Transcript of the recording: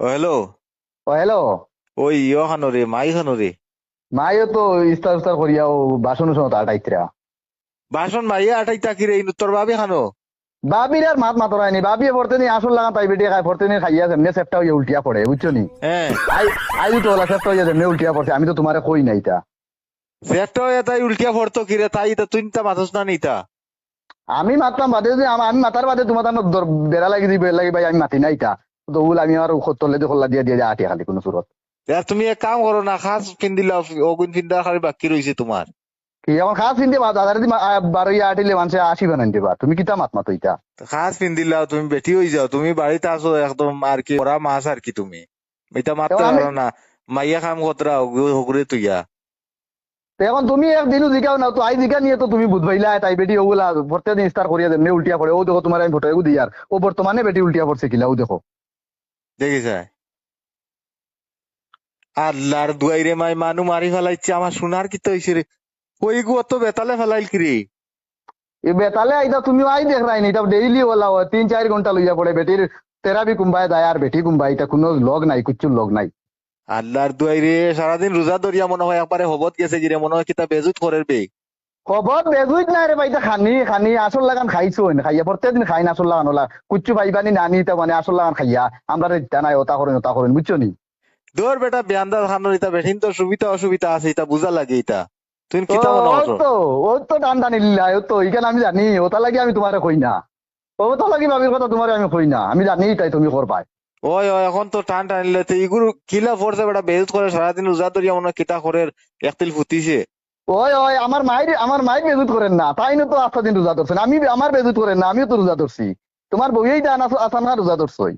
ও hello. ও hello. ওই খানো রে, মাই খানো রে। মাইও তো ইস্তার উস্তার করিয়া ও বাসন উসন আটাইতরা। বাসন মাইয়া আটাইতা কি রে, তোর ভাবি খানো? বাবির আর মাত মাতরায়নি, বাবি পড়তে নি আসল লাগা তাই বেটি খাই পড়তে নি খাইয়া যেমনে সেপটা হইয়া উল্টিয়া পড়ে, বুঝছো নি? হ্যাঁ। আই আইও তো ওলা সেপটা হইয়া যেমনে উল্টিয়া পড়ছে, আমি তো তোমারে কই নাই তা। সেটা তাই উল্টিয়া পড়তো কি রে, তাই তা তুই তা মাথস না নিতা। আমি মাতলাম বাদে যে আমি মাতার বাদে তোমার বেড়া লাগি দিবে লাগি ভাই, আমি মাতি নাই তা। তো উল আমি আর তলে যে খোলা দিয়া দিয়া আটি খালি কোনো সুরত। আর তুমি এক কাম করো না, খাস পিন্দিলা অগুন পিন্দা খালি বাকি রয়েছে তোমার। কি এখন খাস চিনতে দাদার দি বারোইয়া আটিলে মানুষে আসি বানাই দিবা, তুমি কিতা মাত মাতো ইতা? খাস পিন্দিলা তুমি বেটি হয়ে যাও, তুমি বাড়িতে আসো একদম আর কি ওরা মাছ আর কি তুমি এটা মারতে এখন আমি পারো না। মাইয়া কাম কতরা হগুরে তুইয়া। তো এখন তুমি একদিনও জিগাও না তো, আই জিগা নিয়ে তো তুমি বুঝবাইলা তাই বেটি ওগুলা প্রত্যেক দিন ইস্তার করিয়া দেন উল্টিয়া পড়ে। ও দেখো তোমার আমি ফটো এগু দিয়ার, ও বর্তমানে বেটি উল্টিয়া পড়ছে কিলা, ও দেখো। দেখিস আল্লাহর দুয়াই রে, মাই মানু মারি ফেলাইছে আমার সোনার কি তো হয়েছে রে। ওই গু অত বেতালে ফেলাইল কি রে। এই বেতালে আইতা তুমিও আই দেখ রাইনি, এটা ডেইলি ওলা 3-4 ঘন্টা লইয়া পড়ে বেটির তেরাবি কুম্বায় যায়, আর বেটি কুম্বাই এটা কোনো লগ নাই, কুচ্ছুর লগ নাই। আল্লাহর দুয়াই রে, সারাদিন রোজা ধরিয়া মনে হয় একবারে হবত গেছে গিরে, মনে হয় কিতা বেজুত করে বে। খবর বেজুইত নাই রে ভাই, এটা খানি খানি আসল লাগান খাইছো না খাইয়া প্রত্যেক দিন খাই না আসল লাগান ওলা কুচ্ছু ভাইবানি নানি তা মানে আসল লাগান খাইয়া আমরা ইত্যা নাই, ওতা করেন বুঝছো নি? দৌড় বেটা বেয়ান্দা খানোর ইতা বেঠিন তো সুবিধা অসুবিধা আছে, ইতা বুঝা লাগে ইতা। তুই তো কিতা মনে ও হতো? তো ও তো টান টান ইল্লা, ও তো এখানে আমি জানি, ওটা লাগি আমি তোমারে কই না। ওটা লাগি ভাবির কথা তোমারে আমি কই না, আমি জানি তাই তুমি করবাই। ওই ওই এখন তো টান টানলে তো ইগুলো কিলা ফোর্সে বেটা বেজুত করে সারাদিন রোজা ধরিয়া মনে হয় কিতা করে একতিল ফুটিছে। ওই ওই আমার মায়ের বেজুত করেন না, তাই না তো আস্তা দিন রোজা ধরছেন, আমি আমার বেজুত করেন না, আমিও তো রোজা ধরছি। তোমার বইয়েই দান আসান না রোজা ধরছই।